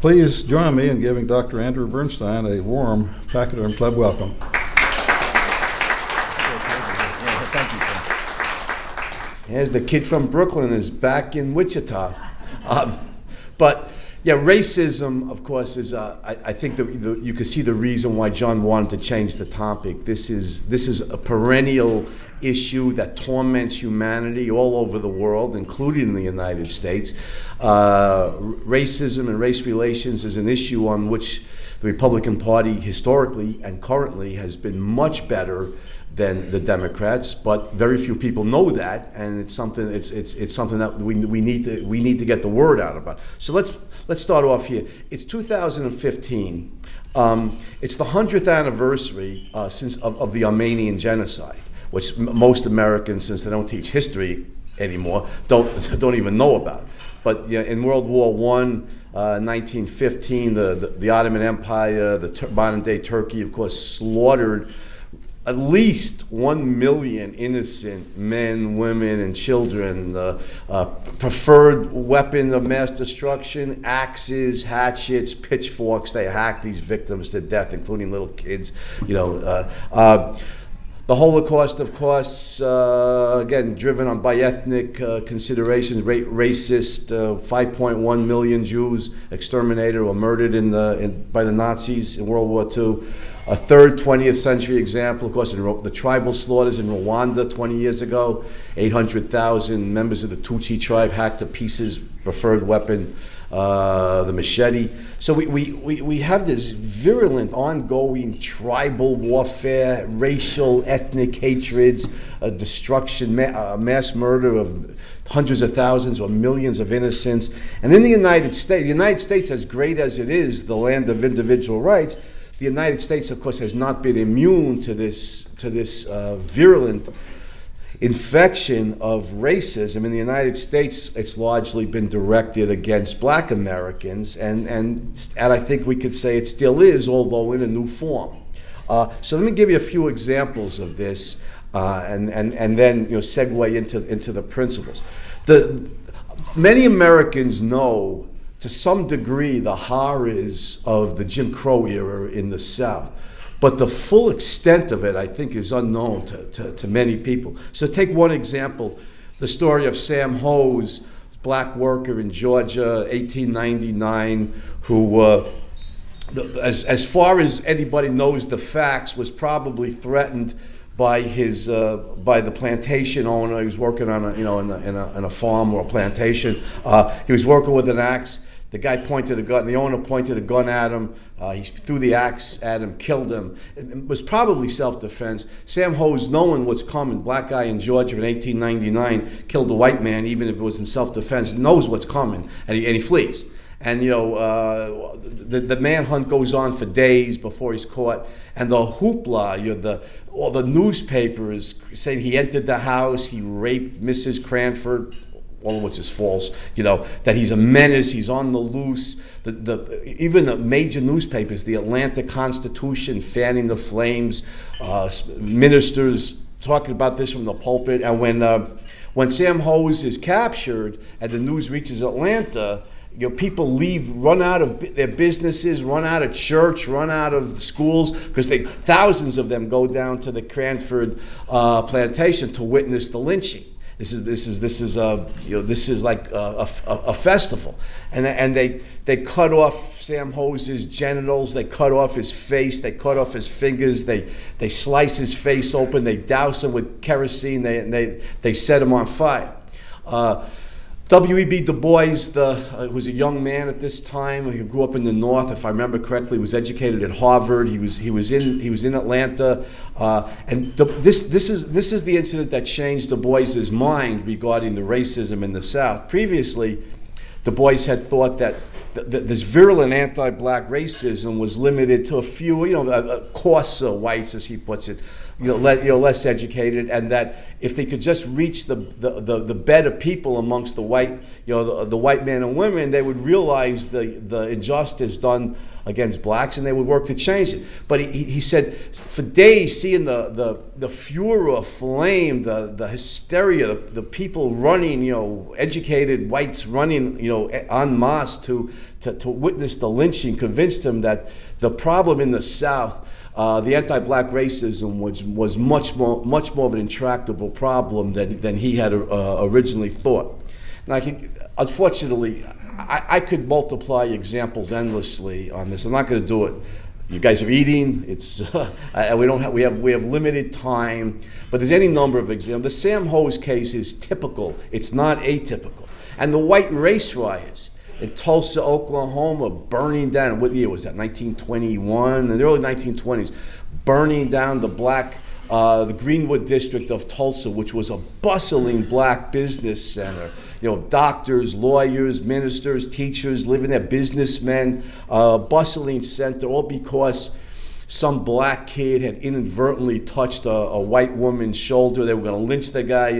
Please join me in giving Dr. Andrew Bernstein a warm Pachyderm Club welcome. As the kid from Brooklyn is back in Wichita. But yeah, racism, of course, is, I think that you can see the reason why John wanted to change the topic. This is a perennial issue that torments humanity all over the world, including in the United States. Racism and race relations is an issue on which the Republican Party historically and currently has been much better than the Democrats, but very few people know that, and it's something that we need to get the word out about. So let's start off here. It's 2015. It's the 100th anniversary of the Armenian genocide, which most Americans, since they don't teach history anymore, don't even know about. But yeah, in World War I, 1915, the Ottoman Empire, modern-day Turkey, of course, slaughtered at least 1 million innocent men, women, and children. Preferred weapon of mass destruction: axes, hatchets, pitchforks. They hacked these victims to death, including little kids. The Holocaust, of course, again, driven by ethnic considerations, racist. 5.1 million Jews exterminated or murdered by the Nazis in World War II. A third 20th century example, of course, the tribal slaughters in Rwanda 20 years ago. 800,000 members of the Tutsi tribe hacked to pieces, preferred weapon, the machete. So we have this virulent, ongoing tribal warfare, racial, ethnic hatreds, destruction, mass murder of hundreds of thousands or millions of innocents. And in the United States, as great as it is, the land of individual rights, the United States, of course, has not been immune to this virulent infection of racism. In the United States, it's largely been directed against Black Americans, and I think we could say it still is, although in a new form. So let me give you a few examples of this, and then segue into the principles. Many Americans know, to some degree, the horrors of the Jim Crow era in the South. But the full extent of it, I think, is unknown to many people. So take one example, the story of Sam Hose, black worker in Georgia, 1899, who, as far as anybody knows the facts, was probably threatened by the plantation owner. He was working on in a farm or a plantation. He was working with an axe. The guy pointed a gun, the owner pointed a gun at him. He threw the axe at him, killed him. It was probably self-defense. Sam Hose, knowing what's coming, black guy in Georgia in 1899, killed a white man, even if it was in self-defense, knows what's coming, and he flees. And the manhunt goes on for days before he's caught, and the hoopla, all the newspapers saying he entered the house, he raped Mrs. Cranford, all of which is false, that he's a menace, he's on the loose. Even the major newspapers, the Atlanta Constitution fanning the flames, ministers talking about this from the pulpit. And when Sam Hose is captured and the news reaches Atlanta, people leave, run out of their businesses, run out of church, run out of the schools, because thousands of them go down to the Cranford plantation to witness the lynching. This is like a festival, and they cut off Sam Hose's genitals, they cut off his face, they cut off his fingers, they slice his face open, they douse him with kerosene, they set him on fire. W.E.B. Du Bois was a young man at this time. He grew up in the North, if I remember correctly. He was educated at Harvard. He was in Atlanta, and this is the incident that changed Du Bois's mind regarding the racism in the South. Previously, Du Bois had thought that this virulent anti-black racism was limited to a few, coarser whites, as he puts it, less educated, and that if they could just reach the better people amongst the white, the white men and women, they would realize the injustice done against blacks, and they would work to change it. But he said, for days, seeing the furor, flame, the hysteria, the people running, educated whites running, en masse to to witness the lynching convinced him that the problem in the South, the anti-black racism, was much more of an intractable problem than he had originally thought. Now, unfortunately, I could multiply examples endlessly on this. I'm not going to do it. You guys are eating. It's we have limited time, but there's any number of examples. The Sam Hose case is typical. It's not atypical. And the white race riots in Tulsa, Oklahoma, burning down. What year was that? 1921, in the early 1920s, burning down the Greenwood district of Tulsa, which was a bustling black business center. Doctors, lawyers, ministers, teachers living there, businessmen, bustling center, all because some black kid had inadvertently touched a white woman's shoulder. They were going to lynch the guy.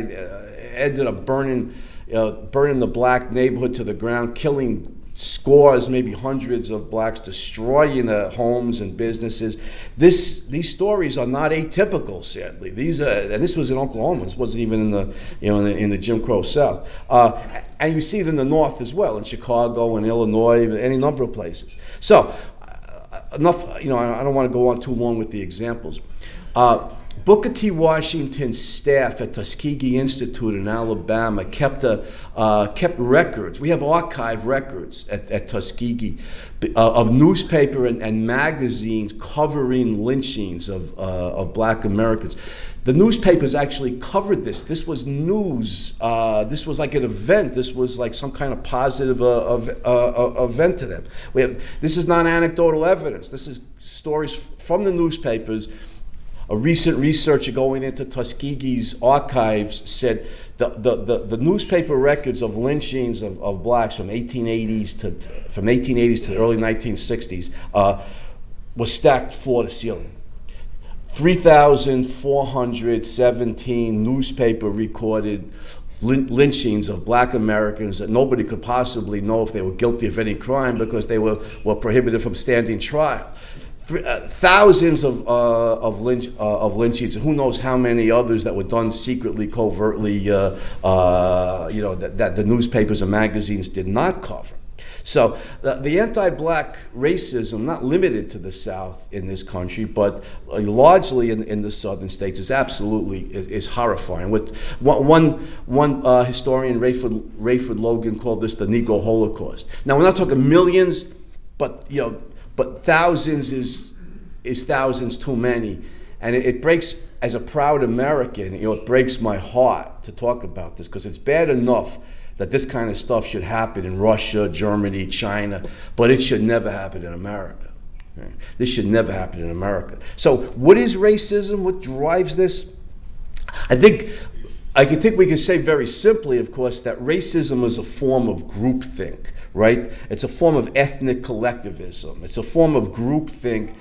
Ended up burning the black neighborhood to the ground, killing scores, maybe hundreds of blacks, destroying homes and businesses. These stories are not atypical, sadly. And this was in Oklahoma. This wasn't even in the Jim Crow South. And you see it in the North as well, in Chicago and Illinois, any number of places. So enough. I don't want to go on too long with the examples. Booker T. Washington's staff at Tuskegee Institute in Alabama kept records. We have archive records at Tuskegee of newspaper and magazines covering lynchings of black Americans. The newspapers actually covered this. This was news. This was like an event. This was like some kind of positive event to them. This is not anecdotal evidence. This is stories from the newspapers. A recent researcher going into Tuskegee's archives said the newspaper records of lynchings of blacks from 1880s to the early 1960s was stacked floor to ceiling. 3,417 newspaper recorded lynchings of black Americans that nobody could possibly know if they were guilty of any crime because they were prohibited from standing trial. Thousands of lynchings, who knows how many others that were done secretly, covertly, that the newspapers and magazines did not cover. So the anti-black racism, not limited to the South in this country, but largely in the southern states, is absolutely is horrifying. With one historian, Rayford Logan, called this the Negro Holocaust. Now we're not talking millions, but thousands is thousands too many, and it breaks. As a proud American, it breaks my heart to talk about this because it's bad enough that this kind of stuff should happen in Russia, Germany, China, but it should never happen in America. Right? This should never happen in America. So, what is racism? What drives this? I think we can say very simply, of course, that racism is a form of groupthink, right? It's a form of ethnic collectivism. It's a form of groupthink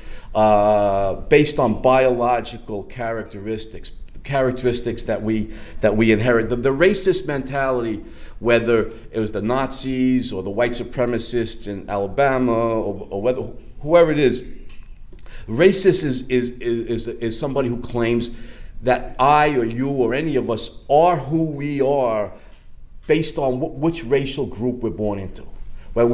based on biological characteristics that we inherit. The racist mentality, whether it was the Nazis or the white supremacists in Alabama or whether whoever it is, racist is somebody who claims that I or you or any of us are who we are based on which racial group we're born into. Well,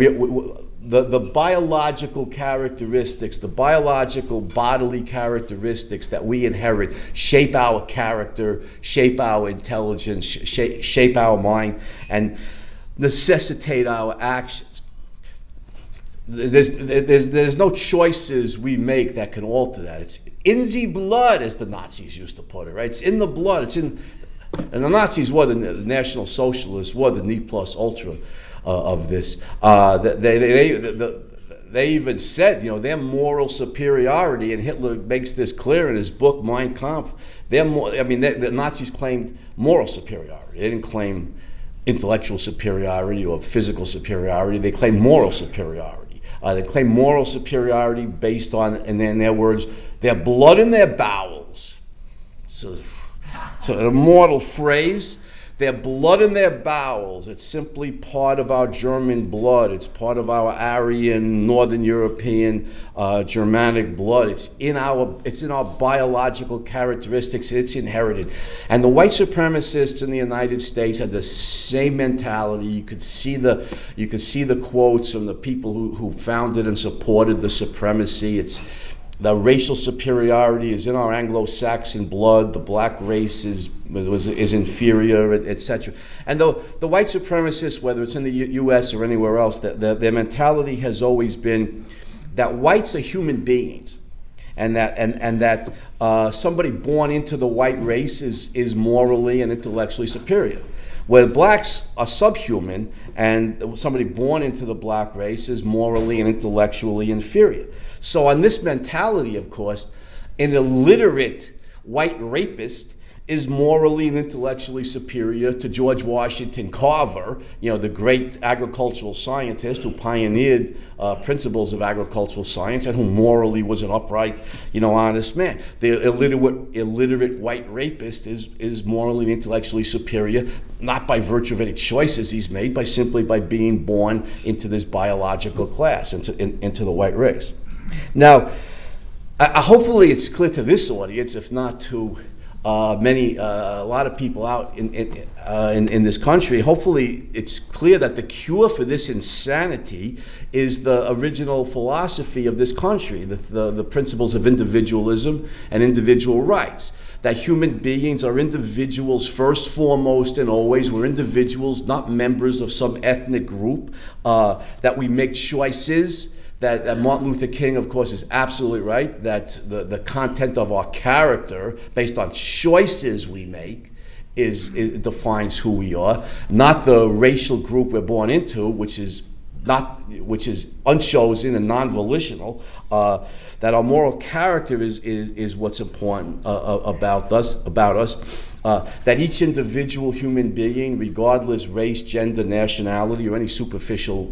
the biological characteristics, the biological bodily characteristics that we inherit shape our character, shape our intelligence, shape our mind, and necessitate our actions. There's no choices we make that can alter that. It's in the blood, as the Nazis used to put it, right? It's in the blood. And the Nazis were the National Socialists, were the ne plus ultra of this. They even said, their moral superiority, and Hitler makes this clear in his book Mein Kampf. The Nazis claimed moral superiority. They didn't claim intellectual superiority or physical superiority. They claimed moral superiority. They claim moral superiority based on, and in their words, their blood in their bowels. So an immortal phrase. Their blood in their bowels, it's simply part of our German blood. It's part of our Aryan, Northern European, Germanic blood. It's in our biological characteristics. It's inherited. And the white supremacists in the United States had the same mentality. You could see the quotes from the people who founded and supported the supremacy. The racial superiority is in our Anglo-Saxon blood. The black race is inferior, etc. And the white supremacists, whether it's in the U.S. or anywhere else, their mentality has always been that whites are human beings, and that somebody born into the white race is morally and intellectually superior. Where blacks are subhuman, and somebody born into the black race is morally and intellectually inferior. So on this mentality, of course, an illiterate white rapist is morally and intellectually superior to George Washington Carver, the great agricultural scientist who pioneered principles of agricultural science and who morally was an upright, honest man. The illiterate white rapist is morally and intellectually superior, not by virtue of any choices he's made, simply by being born into this biological class, into the white race. Now, hopefully it's clear to this audience, if not to a lot of people out in this country. Hopefully it's clear that the cure for this insanity is the original philosophy of this country, the principles of individualism and individual rights. That human beings are individuals first, foremost, and always. We're individuals, not members of some ethnic group, that we make choices. That Martin Luther King, of course, is absolutely right, that the content of our character, based on choices we make, it defines who we are, not the racial group we're born into, which is unchosen and non-volitional. That our moral character is what's important about us. That each individual human being, regardless race, gender, nationality, or any superficial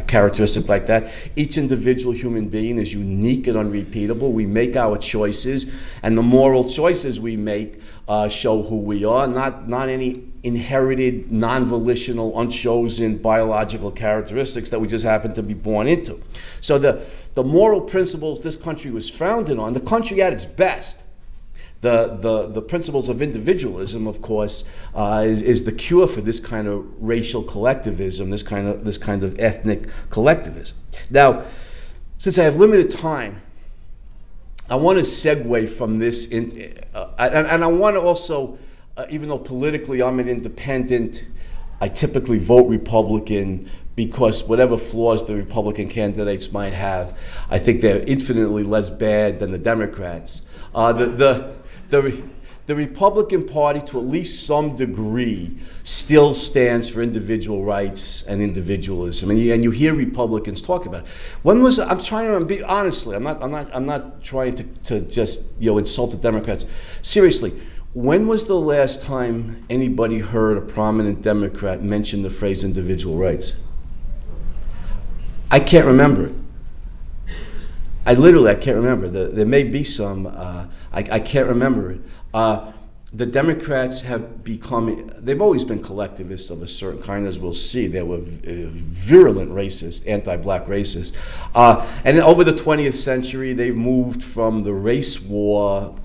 characteristic like that, each individual human being is unique and unrepeatable. We make our choices, and the moral choices we make show who we are, not any inherited, non-volitional, unchosen biological characteristics that we just happen to be born into. So the moral principles this country was founded on, the country at its best, the principles of individualism, of course, is the cure for this kind of racial collectivism, this kind of ethnic collectivism. Now, since I have limited time, I want to segue from this, and I want to also, even though politically I'm an independent, I typically vote Republican because whatever flaws the Republican candidates might have, I think they're infinitely less bad than the Democrats. The Republican Party, to at least some degree, still stands for individual rights and individualism, and you hear Republicans talk about it. I'm trying to be honestly. I'm not trying to just insult the Democrats. Seriously, when was the last time anybody heard a prominent Democrat mention the phrase individual rights? I can't remember it. I can't remember. There may be some. I can't remember it. The Democrats they've always been collectivists of a certain kind, as we'll see. They were virulent racists, anti-black racists. And over the 20th century, they've moved from the race war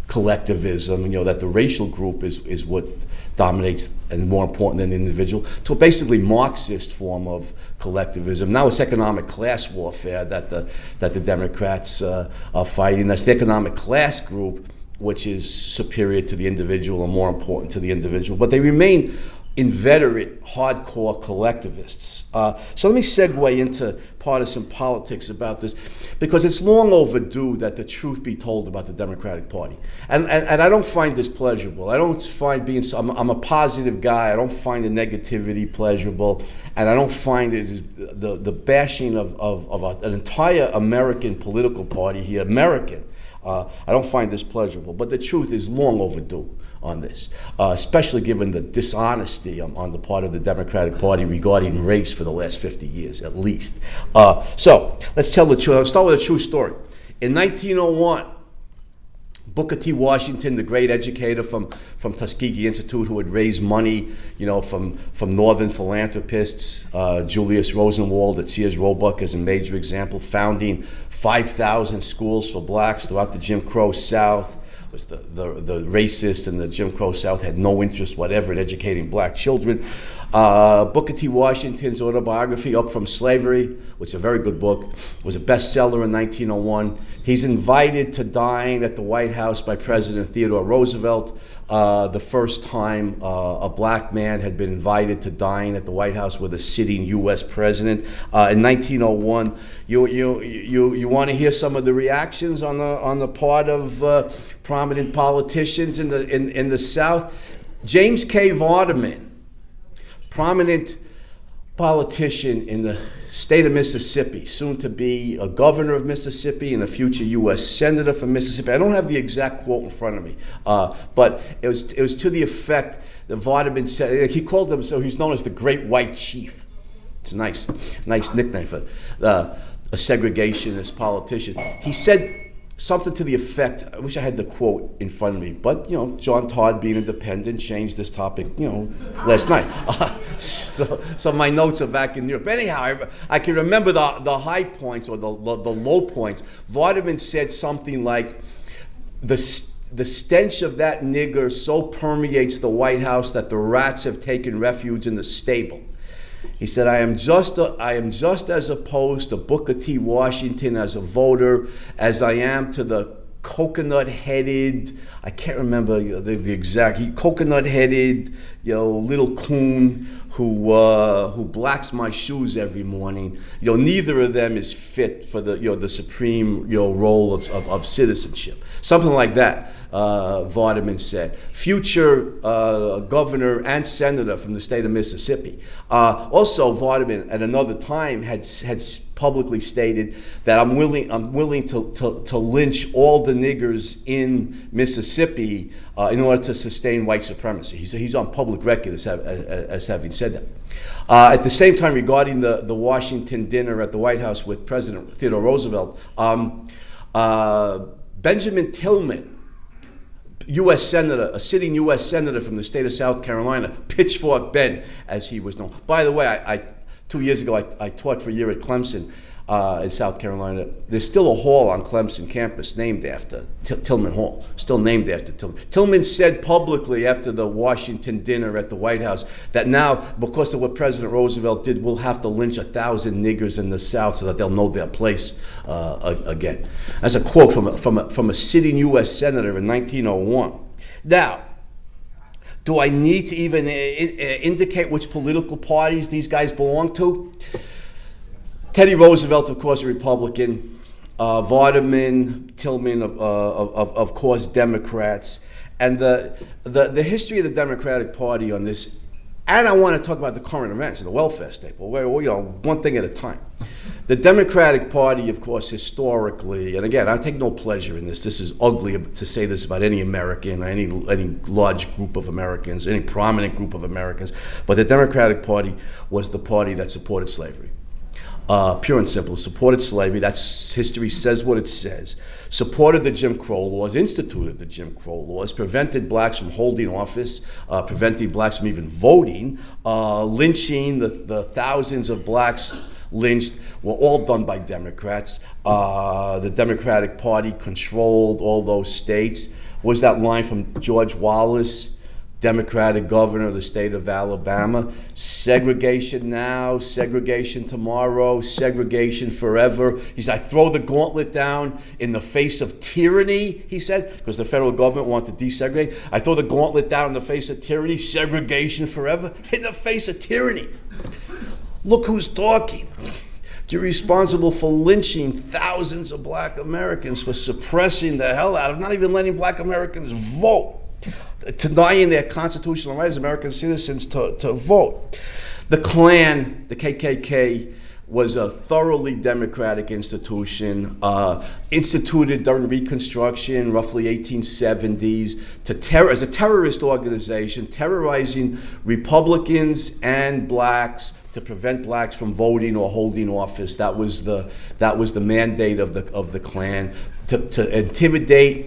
collectivism, that the racial group is what dominates and more important than the individual, to a basically Marxist form of collectivism. Now it's economic class warfare that the Democrats are fighting. That's the economic class group, which is superior to the individual and more important to the individual. But they remain inveterate, hardcore collectivists. So let me segue into partisan politics about this, because it's long overdue that the truth be told about the Democratic Party. And I don't find this pleasurable. I don't find I'm a positive guy. I don't find the negativity pleasurable. And I don't find the bashing of an entire American political party here, American. I don't find this pleasurable. But the truth is long overdue on this, especially given the dishonesty on the part of the Democratic Party regarding race for the last 50 years, at least. So let's tell the truth. Let's start with a true story. In 1901, Booker T. Washington, the great educator from Tuskegee Institute, who had raised money, from northern philanthropists. Julius Rosenwald at Sears Roebuck is a major example, founding 5,000 schools for blacks throughout the Jim Crow South. Was the racist and the Jim Crow South had no interest whatever in educating black children. Booker T. Washington's autobiography, Up From Slavery, which is a very good book, was a bestseller in 1901. He's invited to dine at the White House by President Theodore Roosevelt, the first time a black man had been invited to dine at the White House with a sitting U.S. president. In 1901, you want to hear some of the reactions on the part of prominent politicians in the South? James K. Vardaman, prominent politician in the state of Mississippi, soon to be a governor of Mississippi and a future U.S. senator from Mississippi. I don't have the exact quote in front of me, but it was to the effect that Vardaman said, he called himself, he's known as the Great White Chief. It's a nice nickname for a segregationist politician. He said something to the effect, I wish I had the quote in front of me, but John Todd, being independent, changed this topic last night. So my notes are back in New York. But anyhow, I can remember the high points or the low points. Vardaman said something like, the stench of that nigger so permeates the White House that the rats have taken refuge in the stable. He said, I am just as opposed to Booker T. Washington as a voter as I am to the coconut-headed, I can't remember the exact, coconut-headed, little coon who blacks my shoes every morning. Neither of them is fit for the supreme role of citizenship. Something like that, Vardaman said. Future governor and senator from the state of Mississippi. Also, Vardaman at another time had publicly stated that I'm willing to lynch all the niggers in Mississippi in order to sustain white supremacy. He's on public record as having said that. At the same time, regarding the Washington dinner at the White House with President Theodore Roosevelt, Benjamin Tillman, U.S. Senator, a sitting U.S. Senator from the state of South Carolina, Pitchfork Ben, as he was known. By the way, 2 years ago, I taught for a year at Clemson in South Carolina. There's still a hall on Clemson campus named after Tillman Hall, still named after Tillman. Tillman said publicly after the Washington dinner at the White House that now, because of what President Roosevelt did, we'll have to lynch 1,000 niggers in the South so that they'll know their place again. That's a quote from a sitting U.S. Senator in 1901. Now, do I need to even indicate which political parties these guys belong to? Teddy Roosevelt, of course, a Republican. Vardaman, Tillman, of course, Democrats. And the history of the Democratic Party on this, and I want to talk about the current events and the welfare state, but one thing at a time. The Democratic Party, of course, historically, and again, I take no pleasure in this. This is ugly to say this about any American, or any large group of Americans, any prominent group of Americans, but the Democratic Party was the party that supported slavery. Pure and simple, supported slavery. That's history says what it says. Supported the Jim Crow laws, instituted the Jim Crow laws, prevented blacks from holding office, preventing blacks from even voting, lynching the thousands of blacks lynched were all done by Democrats. The Democratic Party controlled all those states. Was that line from George Wallace, Democratic governor of the state of Alabama? Segregation now, segregation tomorrow, segregation forever. He said, I throw the gauntlet down in the face of tyranny, he said, because the federal government wanted to desegregate. I throw the gauntlet down in the face of tyranny, segregation forever, in the face of tyranny. Look who's talking. You're responsible for lynching thousands of black Americans, for suppressing the hell out of, not even letting black Americans vote, denying their constitutional rights as American citizens to vote. The Klan, the KKK, was a thoroughly democratic institution, instituted during Reconstruction, roughly 1870s, as a terrorist organization, terrorizing Republicans and blacks to prevent blacks from voting or holding office. That was the mandate of the Klan, to intimidate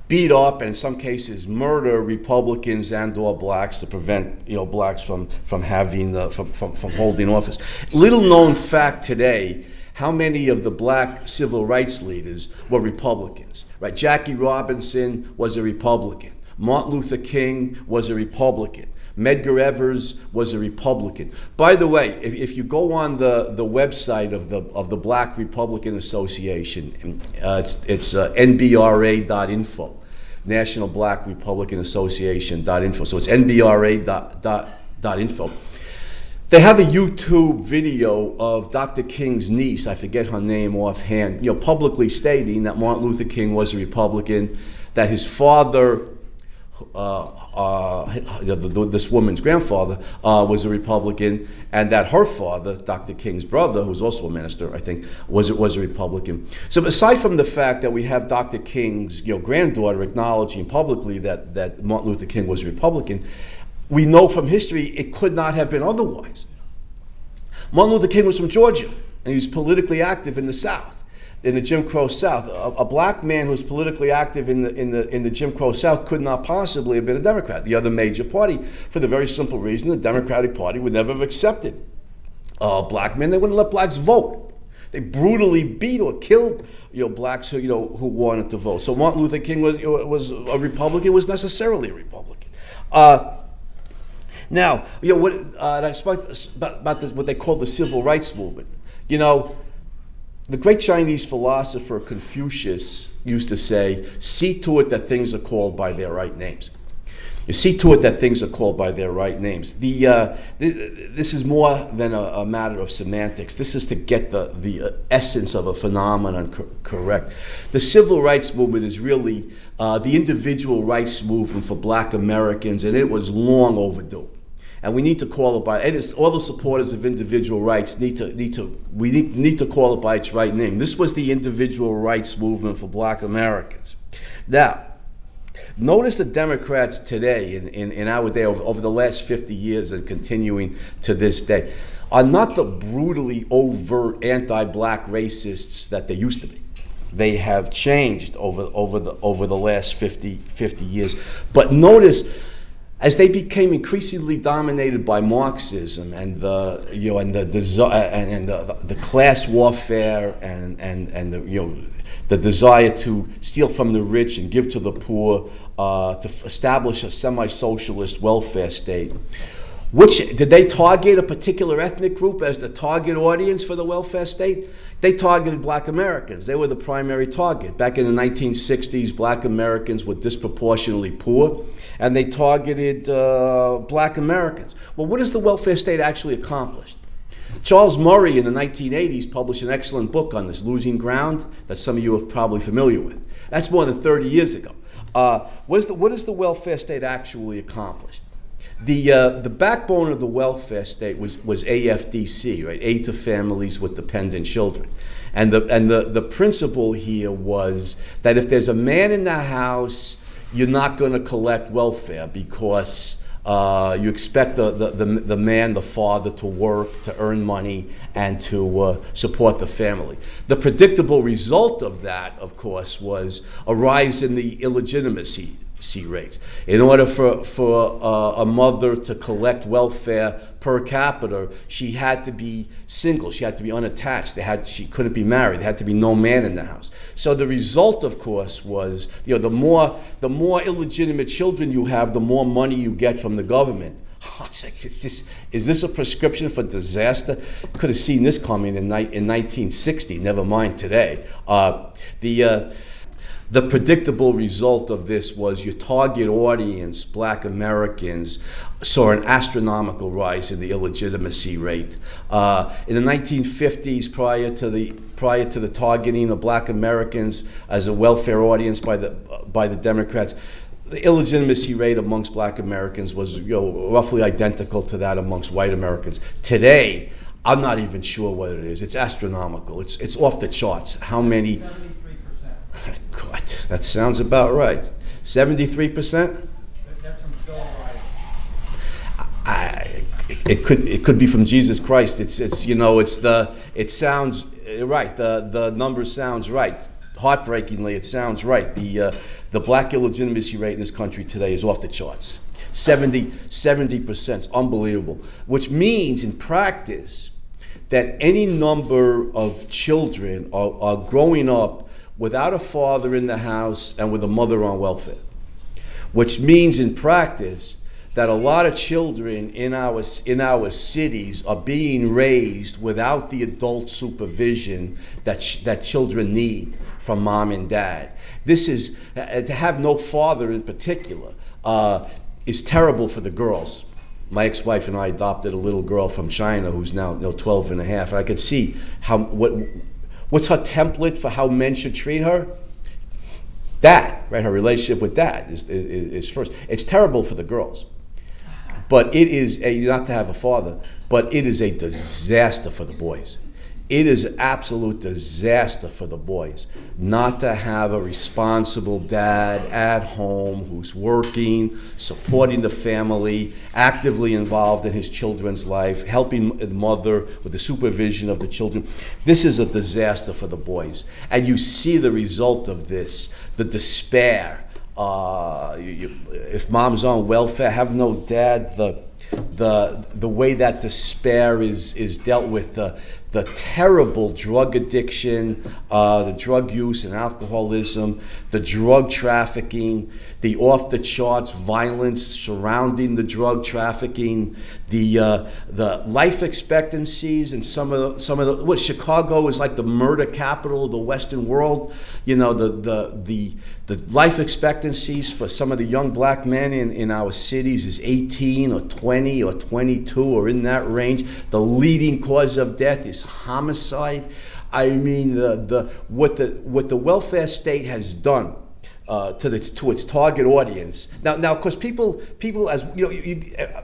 beat up and in some cases murder Republicans and/or blacks to prevent blacks from having from holding office. Little known fact today: how many of the black civil rights leaders were Republicans? Right? Jackie Robinson was a Republican. Martin Luther King was a Republican. Medgar Evers was a Republican. By the way, if you go on the website of the Black Republican Association, it's nbra.info, National Black Republican Association.info. So it's nbra.info. They have a YouTube video of Dr. King's niece, I forget her name offhand, publicly stating that Martin Luther King was a Republican, that his father, this woman's grandfather, was a Republican, and that her father, Dr. King's brother, who was also a minister, I think, was a Republican. So aside from the fact that we have Dr. King's granddaughter acknowledging publicly that Martin Luther King was a Republican, we know from history it could not have been otherwise. Martin Luther King was from Georgia, and he was politically active in the South, in the Jim Crow South. A black man who was politically active in the Jim Crow South could not possibly have been a Democrat, the other major party, for the very simple reason the Democratic Party would never have accepted black men. They wouldn't let blacks vote. They brutally beat or killed blacks who wanted to vote. So Martin Luther King was a Republican, was necessarily a Republican. Now, and I spoke about this, what they call the civil rights movement. The great Chinese philosopher Confucius used to say, "See to it that things are called by their right names." You see to it that things are called by their right names. This is more than a matter of semantics. This is to get the essence of a phenomenon correct. The civil rights movement is really the individual rights movement for black Americans, and it was long overdue. And we need to call it by, all the supporters of individual rights need to call it by its right name. This was the individual rights movement for black Americans. Now, notice the Democrats today, in our day, over the last 50 years and continuing to this day, are not the brutally overt anti-black racists that they used to be. They have changed over the last 50 years. But notice, as they became increasingly dominated by Marxism and the class warfare and the desire to steal from the rich and give to the poor, to establish a semi-socialist welfare state. Did they target a particular ethnic group as the target audience for the welfare state? They targeted black Americans. They were the primary target. Back in the 1960s, black Americans were disproportionately poor, and they targeted black Americans. Well, what has the welfare state actually accomplished? Charles Murray in the 1980s published an excellent book on this, Losing Ground, that some of you are probably familiar with. That's more than 30 years ago. What has the welfare state actually accomplished? The backbone of the welfare state was AFDC, right? Aid to families with dependent children, and the principle here was that if there's a man in the house, you're not going to collect welfare because you expect the man, the father, to work, to earn money, and to support the family. The predictable result of that, of course, was a rise in the illegitimacy rates. In order for a mother to collect welfare per capita, she had to be single. She had to be unattached. She couldn't be married. There had to be no man in the house. So the result, of course, was the more illegitimate children you have, the more money you get from the government. Is this a prescription for disaster? Could have seen this coming in 1960. Never mind today. The predictable result of this was your target audience, black Americans, saw an astronomical rise in the illegitimacy rate. In the 1950s, prior to the targeting of black Americans as a welfare audience by the Democrats, the illegitimacy rate amongst black Americans was roughly identical to that amongst white Americans. Today, I'm not even sure what it is. It's astronomical. It's off the charts. How many? God, that sounds about right. 73%? That's from Bill O'Reilly. It could be from Jesus Christ. It sounds right. The number sounds right. heartbreakingly, it sounds right. The black illegitimacy rate in this country today is off the charts. 70%, it's unbelievable. Which means in practice that any number of children are growing up without a father in the house and with a mother on welfare. Which means in practice that a lot of children in our cities are being raised without the adult supervision that children need from mom and dad. This is, to have no father in particular, is terrible for the girls. My ex-wife and I adopted a little girl from China who's now 12 and a half. I could see what's her template for how men should treat her? Dad, right? Her relationship with dad is first. It's terrible for the girls. But it is not to have a father, but it is a disaster for the boys. It is an absolute disaster for the boys not to have a responsible dad at home who's working, supporting the family, actively involved in his children's life, helping the mother with the supervision of the children. This is a disaster for the boys. And you see the result of this, the despair. If mom's on welfare, have no dad, the way that despair is dealt with, the terrible drug addiction, the drug use and alcoholism, the drug trafficking, the off-the-charts violence surrounding the drug trafficking, the life expectancies, and some of the Chicago is like the murder capital of the Western world. You know, the life expectancies for some of the young black men in our cities is 18 or 20 or 22 or in that range. The leading cause of death is homicide. I mean, what the welfare state has done to its target audience. Now, of course, people as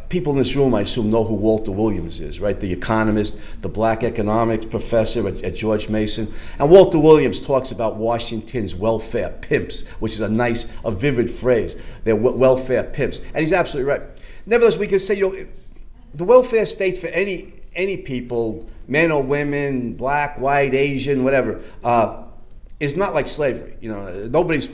people in this room, I assume, know who Walter Williams is, right? The economist, the black economics professor at George Mason. And Walter Williams talks about Washington's welfare pimps, which is a vivid phrase. They're welfare pimps, and he's absolutely right. Nevertheless, we can say, the welfare state for any people, men or women, black, white, Asian, whatever, is not like slavery. Nobody's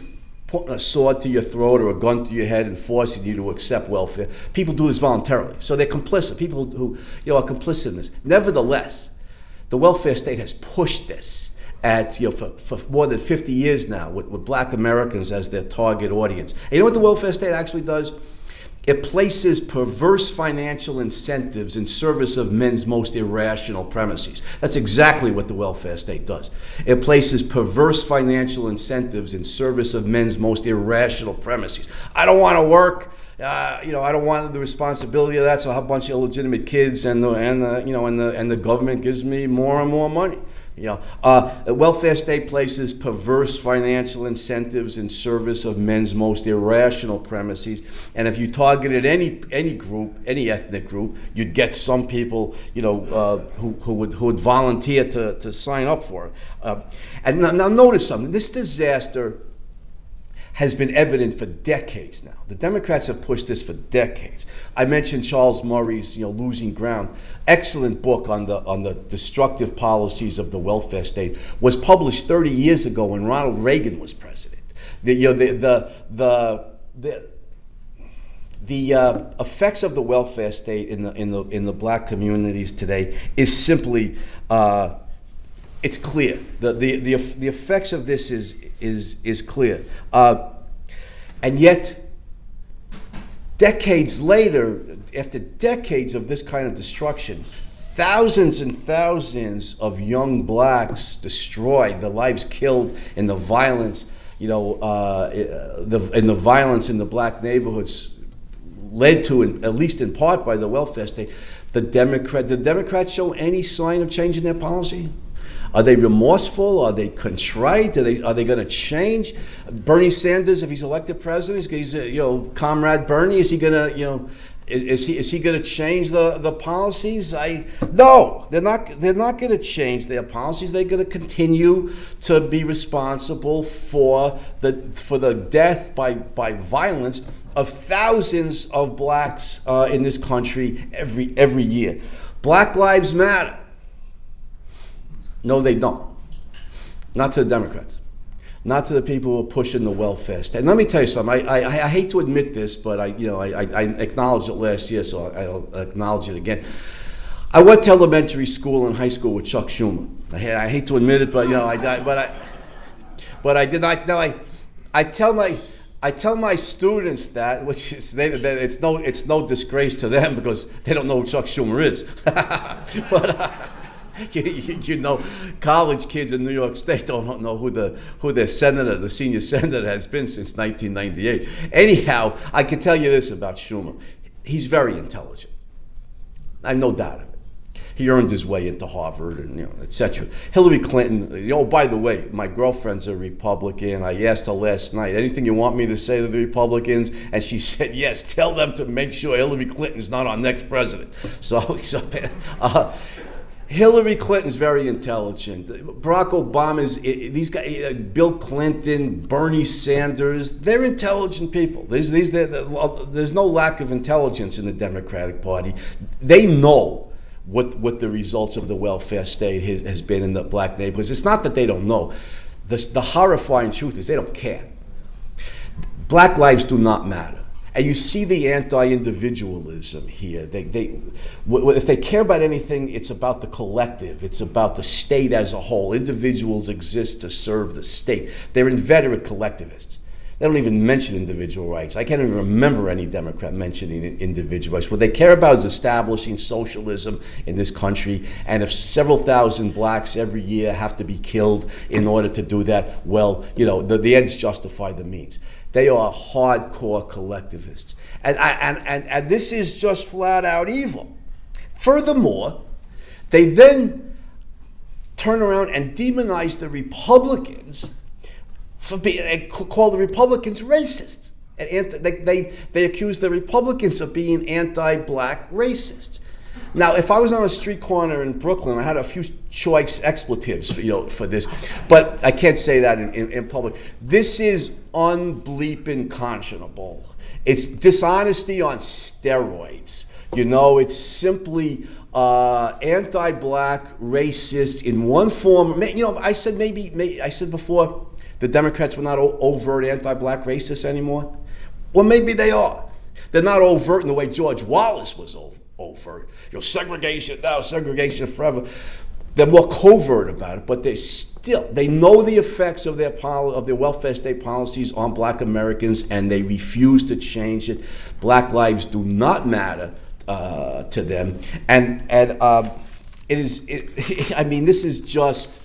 putting a sword to your throat or a gun to your head and forcing you to accept welfare. People do this voluntarily, so they're complicit. People who are complicit in this. Nevertheless, the welfare state has pushed this for more than 50 years now with black Americans as their target audience. And you know what the welfare state actually does? It places perverse financial incentives in service of men's most irrational premises. That's exactly what the welfare state does. It places perverse financial incentives in service of men's most irrational premises. I don't want to work. I don't want the responsibility of that. So I have a bunch of illegitimate kids, and the government gives me more and more money. The welfare state places perverse financial incentives in service of men's most irrational premises. And if you targeted any group, any ethnic group, you'd get some people, who would volunteer to sign up for it. And now notice something. This disaster has been evident for decades now. The Democrats have pushed this for decades. I mentioned Charles Murray's, Losing Ground. Excellent book on the destructive policies of the welfare state. Was published 30 years ago when Ronald Reagan was president. The effects of the welfare state in the black communities today is simply it's clear. The effects of this is clear. And yet, decades later, after decades of this kind of destruction, thousands and thousands of young blacks destroyed, their lives killed in the violence, in the violence in the black neighborhoods, led to, at least in part, by the welfare state. Did the Democrats show any sign of changing their policy? Are they remorseful? Are they contrite? Are they going to change? Bernie Sanders, if he's elected president, he's Comrade Bernie. Is he going to is he going to change the policies? No, they're not going to change their policies. They're going to continue to be responsible for the death by violence of thousands of blacks in this country every year. Black Lives Matter. No, they don't. Not to the Democrats. not to the people who are pushing the welfare state. And let me tell you something. I hate to admit this, but I acknowledged it last year, so I'll acknowledge it again. I went to elementary school and high school with Chuck Schumer. I hate to admit it, but I did not. Now I tell my students that, which is it's no disgrace to them because they don't know who Chuck Schumer is. But you know, college kids in New York State don't know who their senator, the senior senator, has been since 1998. Anyhow, I can tell you this about Schumer: he's very intelligent. I have no doubt of it. He earned his way into Harvard and etc. Hillary Clinton, by the way, my girlfriend's a Republican. I asked her last night, anything you want me to say to the Republicans? And she said, yes, tell them to make sure Hillary Clinton's not our next president. So Hillary Clinton's very intelligent. Barack Obama's, these guys, Bill Clinton, Bernie Sanders, they're intelligent people. There's no lack of intelligence in the Democratic Party. They know what the results of the welfare state has been in the black neighborhoods. It's not that they don't know. The horrifying truth is they don't care. Black lives do not matter. And you see the anti-individualism here. If they care about anything, it's about the collective. It's about the state as a whole. Individuals exist to serve the state. They're inveterate collectivists. They don't even mention individual rights. I can't even remember any Democrat mentioning individual rights. What they care about is establishing socialism in this country. And if several thousand blacks every year have to be killed in order to do that, well, the ends justify the means. They are hardcore collectivists. And this is just flat out evil. Furthermore, they then turn around and demonize the Republicans call the Republicans racist. And they accuse the Republicans of being anti-black racists. Now, if I was on a street corner in Brooklyn, I had a few choice expletives for this, but I can't say that in public. This is unbleeping conscionable. It's dishonesty on steroids. It's simply anti-black, racist in one form. I said before, the Democrats were not overt anti-black racists anymore. Well, maybe they are. They're not overt in the way George Wallace was overt. Segregation now, segregation forever. They're more covert about it, but they know the effects of their welfare state policies on black Americans, and they refuse to change it. Black lives do not matter to them, and this is just.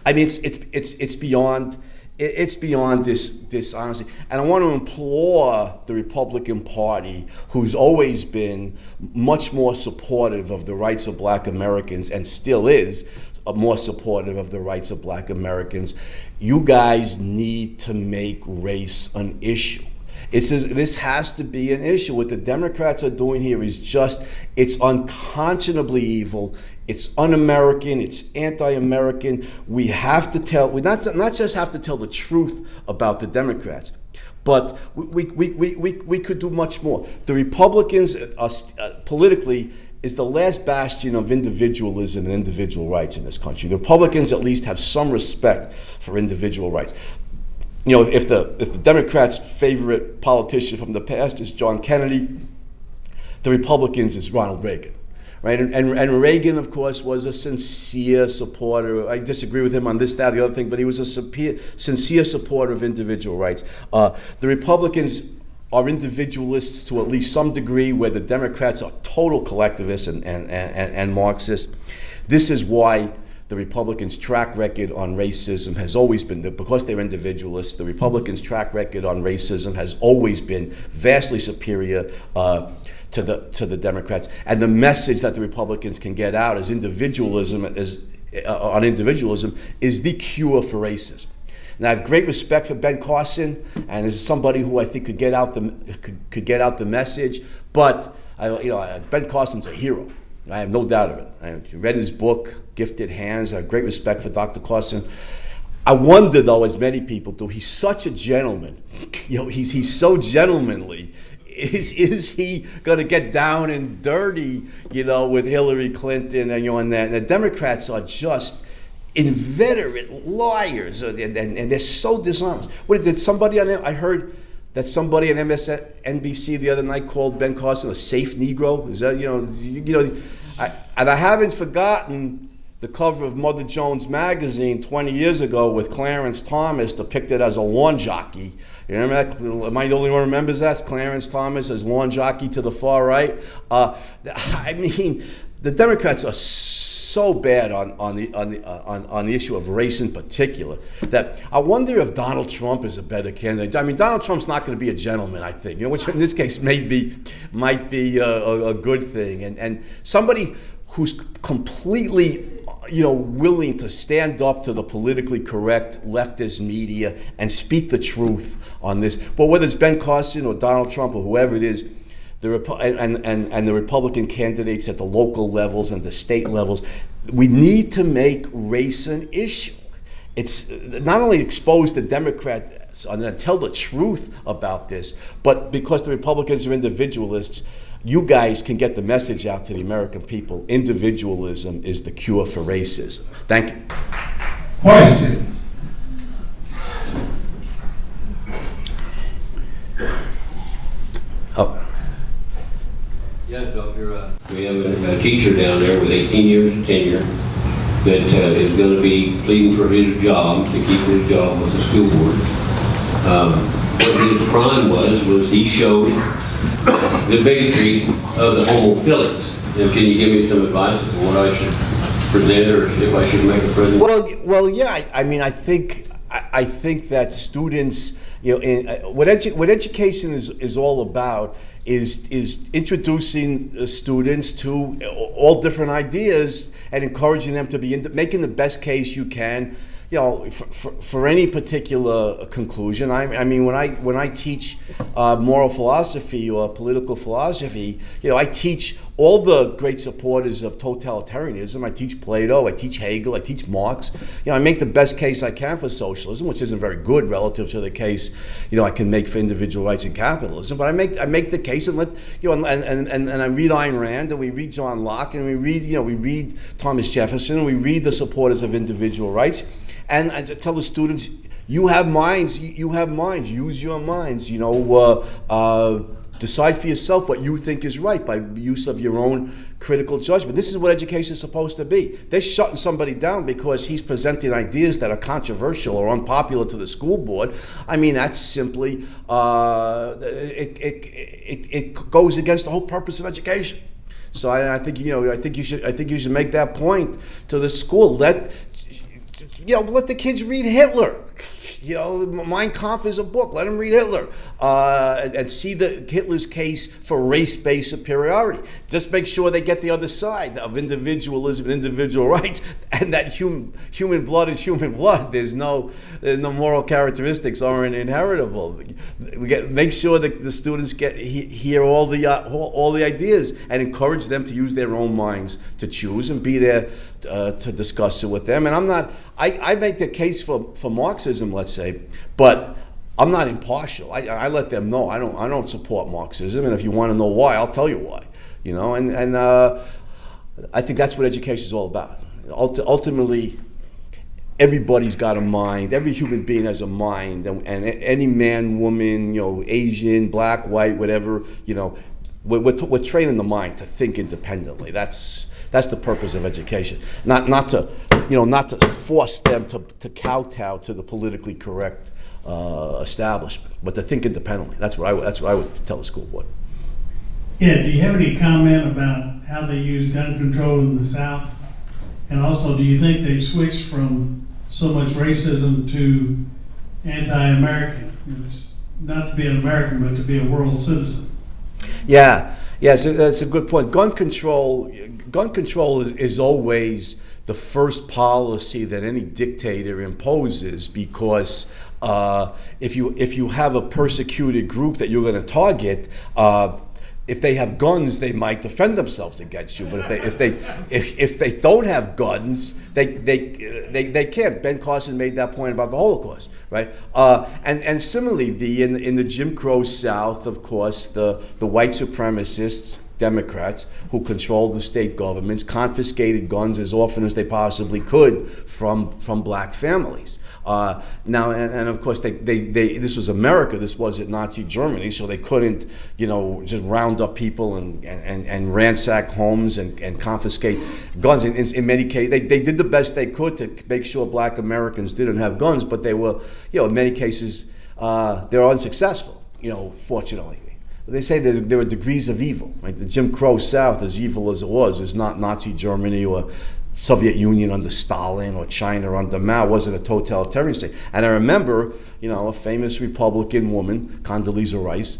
It's beyond this honesty. And I want to implore the Republican Party, who's always been much more supportive of the rights of black Americans and still is more supportive of the rights of black Americans, you guys need to make race an issue. This has to be an issue. What the Democrats are doing here is it's unconscionably evil. It's un-American. It's anti-American. We have to we not just have to tell the truth about the Democrats, but we could do much more. The Republicans politically is the last bastion of individualism and individual rights in this country. The Republicans at least have some respect for individual rights. If the Democrats' favorite politician from the past is John Kennedy, the Republicans is Ronald Reagan, right? And Reagan, of course, was a sincere supporter. I disagree with him on this, that, the other thing, but he was a sincere supporter of individual rights. The Republicans are individualists to at least some degree, where the Democrats are total collectivists and Marxists. This is why the Republicans' track record on racism has always been, because they're individualists, the Republicans' track record on racism has always been vastly superior to the Democrats. And the message that the Republicans can get out as individualism is the cure for racism. And I have great respect for Ben Carson, and is somebody who I think could get out the message. But Ben Carson's a hero. I have no doubt of it. I read his book, Gifted Hands. I have great respect for Dr. Carson. I wonder, though, as many people do, he's such a gentleman. He's so gentlemanly. Is he going to get down and dirty, with Hillary Clinton and that? And the Democrats are just inveterate liars, and they're so dishonest. What did somebody on? I heard that somebody on MSNBC the other night called Ben Carson a safe Negro. Is that and I haven't forgotten the cover of Mother Jones magazine 20 years ago with Clarence Thomas depicted as a lawn jockey. You remember that? Am I the only one who remembers that? Clarence Thomas as lawn jockey to the far right. I mean, the Democrats are so bad on the issue of race in particular that I wonder if Donald Trump is a better candidate. I mean, Donald Trump's not going to be a gentleman, I think, which in this case might be a good thing. And somebody who's completely willing to stand up to the politically correct leftist media and speak the truth on this. But whether it's Ben Carson or Donald Trump or whoever it is, the Republican candidates at the local levels and the state levels, we need to make race an issue. It's not only expose the Democrats and tell the truth about this, but because the Republicans are individualists, you guys can get the message out to the American people. Individualism is the cure for racism. Thank you. Questions? Oh. Yes, Doctor. We have a teacher down there with 18 years of tenure that is going to be pleading for his job, to keep his job with the school board. What his crime was he showed the bigotry of the homophilics. And can you give me some advice on what I should present, or if I should make a present? Well, yeah. I mean, I think that students, what education is all about is introducing students to all different ideas and encouraging them to be making the best case you can, for any particular conclusion. I mean, when I teach moral philosophy or political philosophy, I teach all the great supporters of totalitarianism. I teach Plato, I teach Hegel, I teach Marx. I make the best case I can for socialism, which isn't very good relative to the case I can make for individual rights and capitalism. But I make the case and and I read Ayn Rand, and we read John Locke, and we read Thomas Jefferson, and we read the supporters of individual rights. And I tell the students, you have minds. You have minds. Use your minds. Decide for yourself what you think is right by use of your own critical judgment. This is what education is supposed to be. They're shutting somebody down because he's presenting ideas that are controversial or unpopular to the school board. I mean, that's simply it goes against the whole purpose of education. So I think you should make that point to the school. Let the kids read Hitler. Mein Kampf is a book. Let them read Hitler and see Hitler's case for race-based superiority. Just make sure they get the other side of individualism and individual rights, and that human blood is human blood. There's no moral characteristics aren't inheritable. Make sure that the students hear all the ideas and encourage them to use their own minds to choose and be there to discuss it with them. And I make the case for Marxism, let's say, but I'm not impartial. I let them know I don't support Marxism, and if you want to know why, I'll tell you why. And I think that's what education is all about. Ultimately, everybody's got a mind. Every human being has a mind, and any man, woman, Asian, black, white, whatever, we're training the mind to think independently. That's the purpose of education. Not to force them to kowtow to the politically correct establishment, but to think independently. That's what I would tell the school board. Yeah. Do you have any comment about how they use gun control in the South? And also, do you think they've switched from so much racism to anti-American? It's not to be an American, but to be a world citizen. Yeah. Yes, that's a good point. Gun control is always the first policy that any dictator imposes, because if you have a persecuted group that you're going to target, if they have guns, they might defend themselves against you. But if they don't have guns, they can't. Ben Carson made that point about the Holocaust, right? And similarly, in the Jim Crow South, of course, the white supremacists, Democrats who controlled the state governments, confiscated guns as often as they possibly could from black families. Now, and of course, this was America. This wasn't Nazi Germany, so they couldn't, just round up people and ransack homes and confiscate guns. In many cases, they did the best they could to make sure black Americans didn't have guns, but they were, in many cases, they were unsuccessful. Fortunately. They say that there are degrees of evil. Right? The Jim Crow South, as evil as it was, is not Nazi Germany or Soviet Union under Stalin or China under Mao. Wasn't a totalitarian state. And I remember, a famous Republican woman, Condoleezza Rice,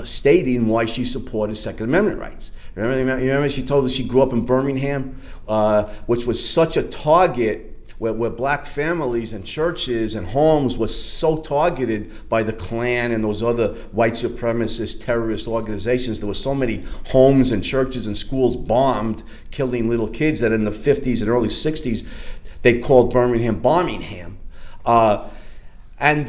stating why she supported Second Amendment rights. Remember she told us she grew up in Birmingham, which was such a target where black families and churches and homes were so targeted by the Klan and those other white supremacist terrorist organizations. There were so many homes and churches and schools bombed, killing little kids, that in the 50s and early 60s, they called Birmingham Bombingham. And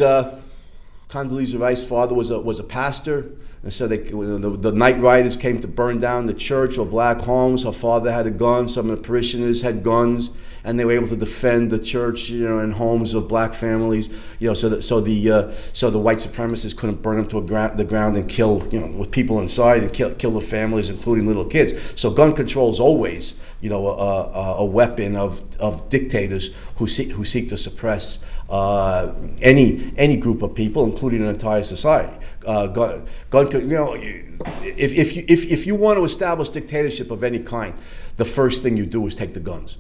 Condoleezza Rice's father was a pastor. And so the night riders came to burn down the church or black homes. Her father had a gun. Some of the parishioners had guns, and they were able to defend the church, and homes of black families. So the white supremacists couldn't burn them to the ground and kill, with people inside and kill the families, including little kids. So gun control is always, a weapon of dictators who seek to suppress any group of people, including an entire society. If you want to establish dictatorship of any kind, the first thing you do is take the guns.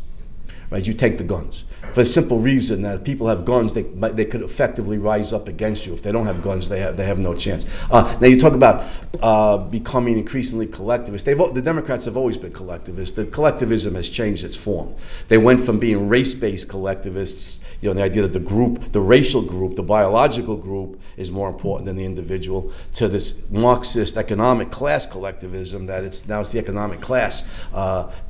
Right? You take the guns for the simple reason that if people have guns, they could effectively rise up against you. If they don't have guns, they have no chance. Now you talk about becoming increasingly collectivist. The Democrats have always been collectivist. The collectivism has changed its form. They went from being race-based collectivists, the idea that the racial group, the biological group, is more important than the individual, to this Marxist economic class collectivism that it's the economic class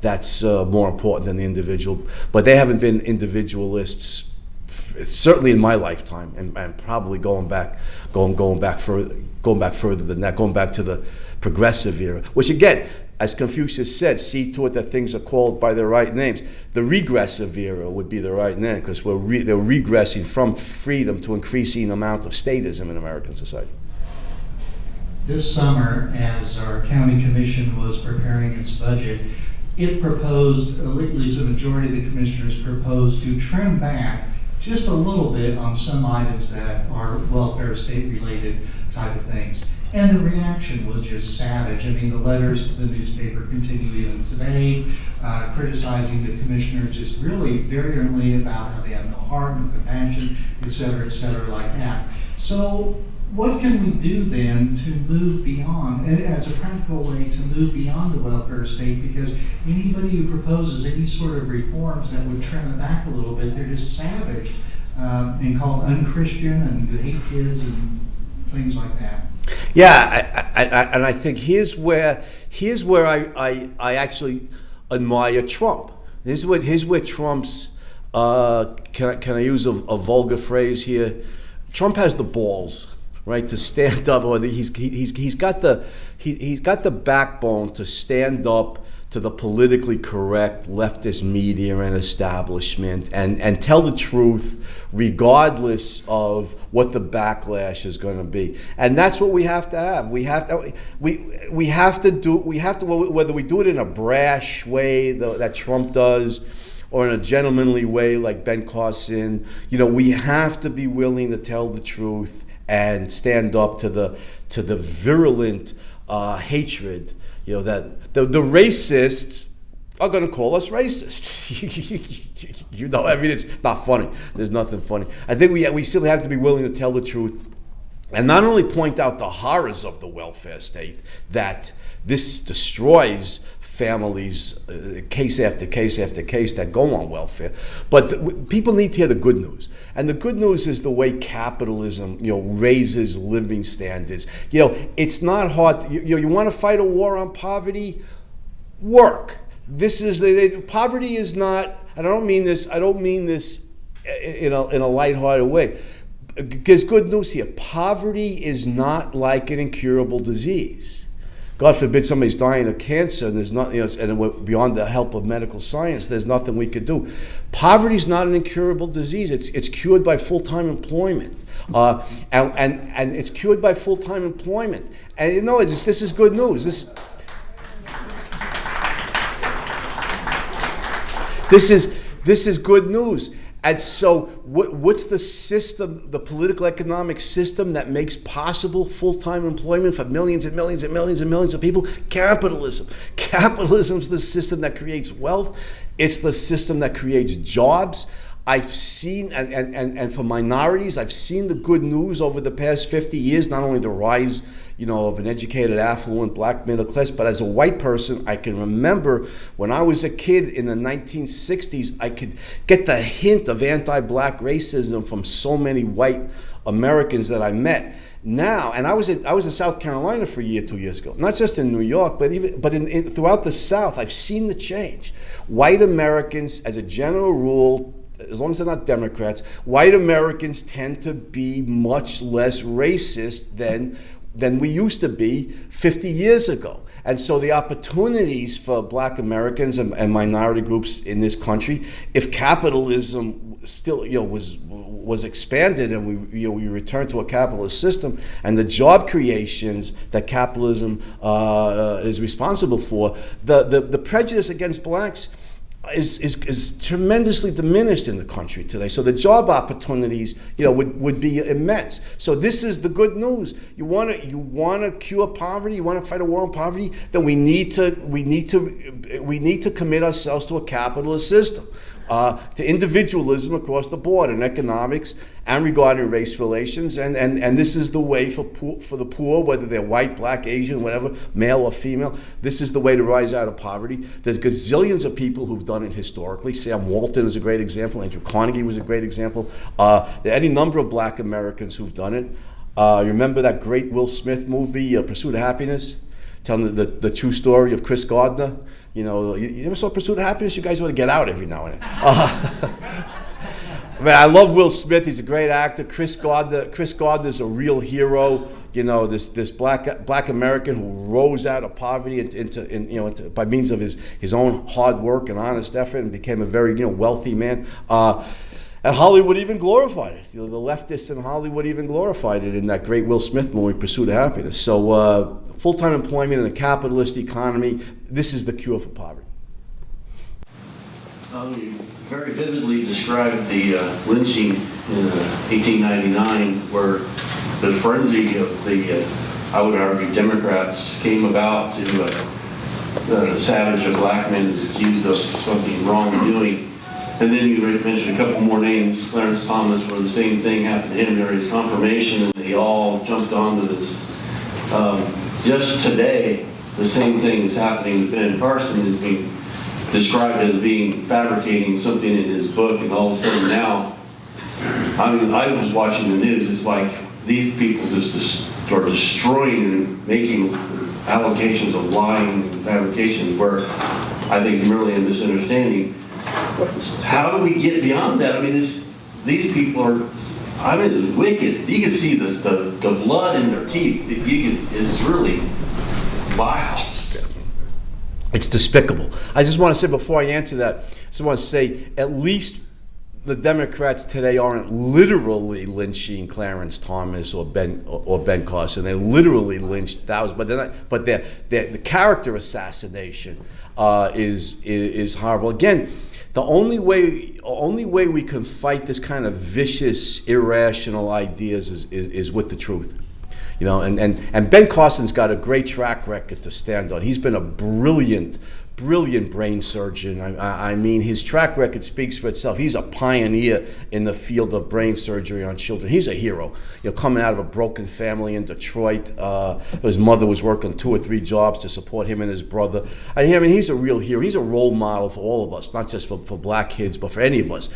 that's more important than the individual. But they haven't been individualists, certainly in my lifetime, and probably going back further than that, going back to the progressive era. Which again, as Confucius said, see to it that things are called by their right names. The regressive era would be the right name, because they're regressing from freedom to increasing amount of statism in American society. This summer, as our county commission was preparing its budget, it proposed, at least a majority of the commissioners proposed, to trim back just a little bit on some items that are welfare state related type of things. And the reaction was just savage. I mean, the letters to the newspaper continue even today, criticizing the commissioners just really virulently about how they have no heart, no compassion, et cetera, like that. So what can we do then to move beyond, and as a practical way to move beyond the welfare state? Because anybody who proposes any sort of reforms that would trim it back a little bit, they're just savage and called unchristian and you hate kids and things like that. Yeah, and I think here's where I actually admire Trump. Here's where Trump's can I use a vulgar phrase here? Trump has the balls, right, to stand up, or he's got the backbone to stand up to the politically correct leftist media and establishment and tell the truth regardless of what the backlash is going to be. And that's what we have to have. We have to whether we do it in a brash way that Trump does, or in a gentlemanly way like Ben Carson, we have to be willing to tell the truth and stand up to the virulent hatred, that the racists are going to call us racist. I mean, it's not funny. There's nothing funny. I think we still have to be willing to tell the truth, and not only point out the horrors of the welfare state, that this destroys families, case after case after case, that go on welfare, but people need to hear the good news. And the good news is the way capitalism, raises living standards. It's not hard. You want to fight a war on poverty? Work. This is poverty is not. And I don't mean this in a lighthearted way. There's good news here. Poverty is not like an incurable disease. God forbid somebody's dying of cancer and there's nothing, and we're beyond the help of medical science, there's nothing we could do. Poverty is not an incurable disease. It's cured by full-time employment. And it's cured by full-time employment. And this is good news. This is good news. And so what's the system, the political economic system that makes possible full-time employment for millions and millions and millions and millions of people? Capitalism. Capitalism's the system that creates wealth. It's the system that creates jobs. I've seen, and for minorities, I've seen the good news over the past 50 years, not only the rise, of an educated, affluent, black middle class, but as a white person, I can remember when I was a kid in the 1960s, I could get the hint of anti-black racism from so many white Americans that I met. Now, and I was in South Carolina for a year, 2 years ago. Not just in New York, but throughout the South, I've seen the change. White Americans, as a general rule, as long as they're not Democrats, white Americans tend to be much less racist than we used to be 50 years ago. And so the opportunities for black Americans and minority groups in this country, if capitalism still was expanded and we returned to a capitalist system, and the job creations that capitalism is responsible for, the prejudice against blacks is tremendously diminished in the country today. So the job opportunities, would be immense. So this is the good news. You want to cure poverty. You want to fight a war on poverty. Then we need to commit ourselves to a capitalist system, to individualism across the board in economics and regarding race relations. And this is the way for the poor, whether they're white, black, Asian, whatever, male or female. This is the way to rise out of poverty. There's gazillions of people who've done it historically. Sam Walton is a great example. Andrew Carnegie was a great example. There are any number of black Americans who've done it. You remember that great Will Smith movie, Pursuit of Happiness? Telling the true story of Chris Gardner. You never saw Pursuit of Happiness? You guys ought to get out every now and then. I love Will Smith. He's a great actor. Chris Gardner's a real hero. This black American who rose out of poverty into by means of his own hard work and honest effort, and became a very wealthy man. And Hollywood even glorified it. The leftists in Hollywood even glorified it in that great Will Smith movie, Pursuit of Happiness. So full-time employment in a capitalist economy, this is the cure for poverty. You very vividly described the lynching in 1899, where the frenzy of the, I would argue, Democrats came about to savage a black man is accused of something wrongdoing. And then you mentioned a couple more names, Clarence Thomas, where the same thing happened to him during his confirmation, and they all jumped onto this. Just today, the same thing is happening. Ben Carson is being described as being fabricating something in his book, and all of a sudden now, I was watching the news, it's like these people just are destroying and making allegations of lying and fabrication, where I think merely a misunderstanding. How do we get beyond that? These people are, it's wicked. You can see the blood in their teeth. It's really vile. It's despicable. I just want to say, before I answer that, I just want to say, at least the Democrats today aren't literally lynching Clarence Thomas or Ben Carson. They literally lynched thousands, but they're not. But the character assassination is horrible. Again, the only way we can fight this kind of vicious, irrational ideas is with the truth. And Ben Carson's got a great track record to stand on. He's been a brilliant brain surgeon. His track record speaks for itself. He's a pioneer in the field of brain surgery on children. He's a hero. Coming out of a broken family in Detroit, his mother was working 2 or 3 jobs to support him and his brother. He's a real hero. He's a role model for all of us, not just for black kids, but for any of us,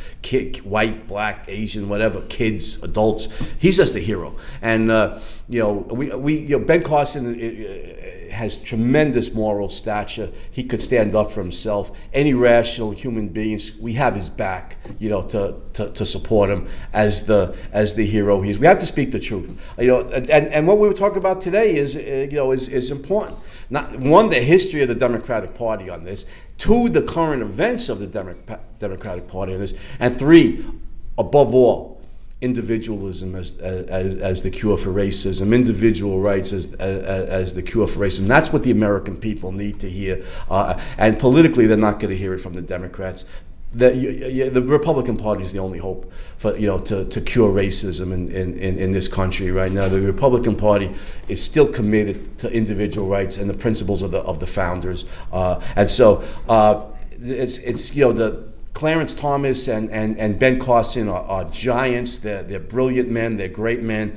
white, black, Asian, whatever, kids, adults. He's just a hero. And Ben Carson has tremendous moral stature. He could stand up for himself. Any rational human beings, we have his back, to support him as the hero he is. We have to speak the truth. And what we were talking about today is important. Not one, the history of the Democratic Party on this. Two, the current events of the Democratic Party on this. And three, above all, individualism as the cure for racism, individual rights as the cure for racism. That's what the American people need to hear. And politically, they're not going to hear it from the Democrats. The Republican Party is the only hope for to cure racism in this country right now. The Republican Party is still committed to individual rights and the principles of the founders, and so it's the Clarence Thomas and Ben Carson are giants. They're brilliant men. They're great men.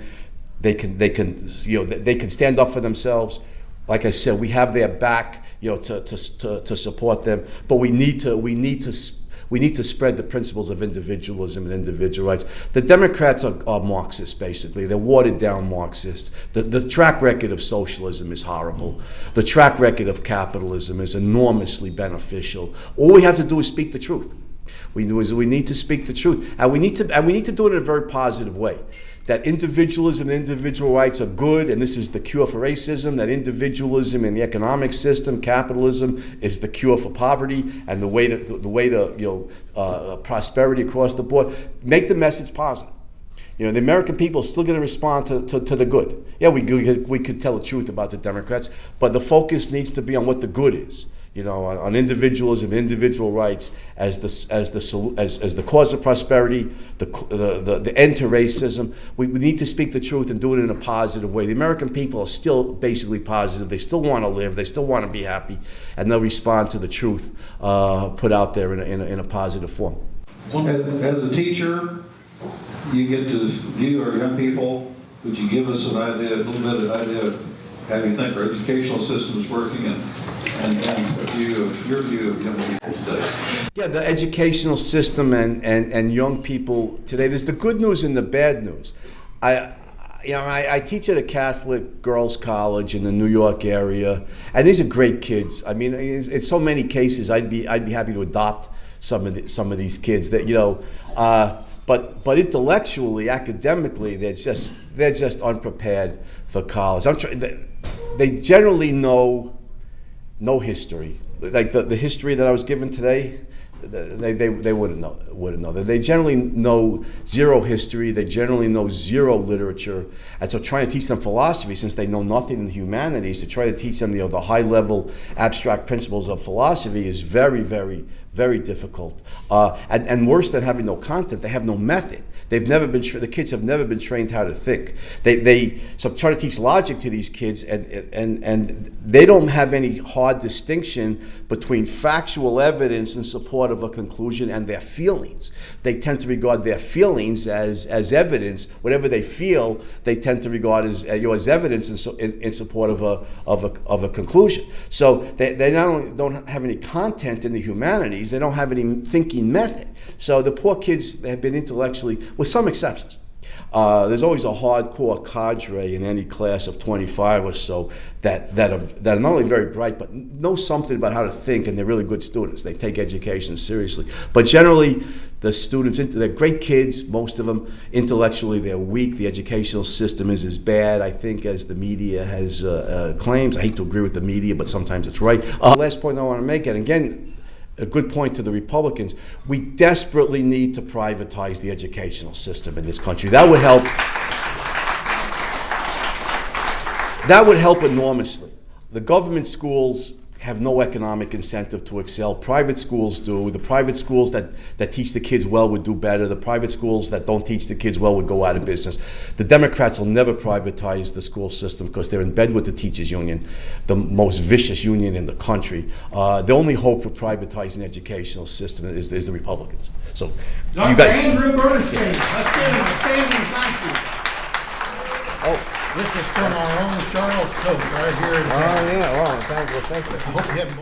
They can stand up for themselves. Like I said, we have their back, to support them. But we need to spread the principles of individualism and individual rights. The Democrats are Marxists, basically. They're watered down Marxists. The track record of socialism is horrible. The track record of capitalism is enormously beneficial. All we have to do is speak the truth. We need to speak the truth, and we need to do it in a very positive way. That individualism and individual rights are good, and this is the cure for racism. That individualism in the economic system, capitalism, is the cure for poverty and the way to prosperity across the board. Make the message positive. The American people are still going to respond to the good. Yeah, we could tell the truth about the Democrats, but the focus needs to be on what the good is. On individualism, individual rights as the cause of prosperity, the end to racism. We need to speak the truth and do it in a positive way. The American people are still basically positive. They still want to live. They still want to be happy, and they'll respond to the truth put out there in a positive form. As a teacher, you get to view our young people. Would you give us a little bit of an idea of how you think our educational system is working, and your view of young people today? Yeah, the educational system and young people today. There's the good news and the bad news. I teach at a Catholic girls' college in the New York area, and these are great kids. I mean, in so many cases, I'd be happy to adopt some of these kids that But intellectually, academically, they're just unprepared for college. They generally know no history. Like the history that I was given today, they wouldn't know. They generally know zero history. They generally know zero literature. And so trying to teach them philosophy, since they know nothing in the humanities, to try to teach them the high-level abstract principles of philosophy is very, very, very difficult. And worse than having no content, they have no method. The kids have never been trained how to think. So try to teach logic to these kids, and they don't have any hard distinction between factual evidence in support of a conclusion and their feelings. They tend to regard their feelings as evidence. Whatever they feel, they tend to regard as evidence in support of a conclusion. So they not only don't have any content in the humanities, they don't have any thinking method. So the poor kids have been intellectually, with some exceptions. There's always a hardcore cadre in any class of 25 or so that are not only very bright, but know something about how to think, and they're really good students. They take education seriously. But generally, the students, they're great kids, most of them. Intellectually, they're weak. The educational system is as bad, I think, as the media has claims. I hate to agree with the media, but sometimes it's right. Last point I want to make, and again, a good point to the Republicans, we desperately need to privatize the educational system in this country. That would help. That would help enormously. The government schools have no economic incentive to excel. Private schools do. The private schools that teach the kids well would do better. The private schools that don't teach the kids well would go out of business. The Democrats will never privatize the school system because they're in bed with the teachers union, the most vicious union in the country. The only hope for privatizing the educational system is the Republicans. So, Dr. Andrew Bernstein, let's give him a standing thank you. Oh. This is from our own Charles Coat right here in town. Yeah, well, thank you. I hope you haven't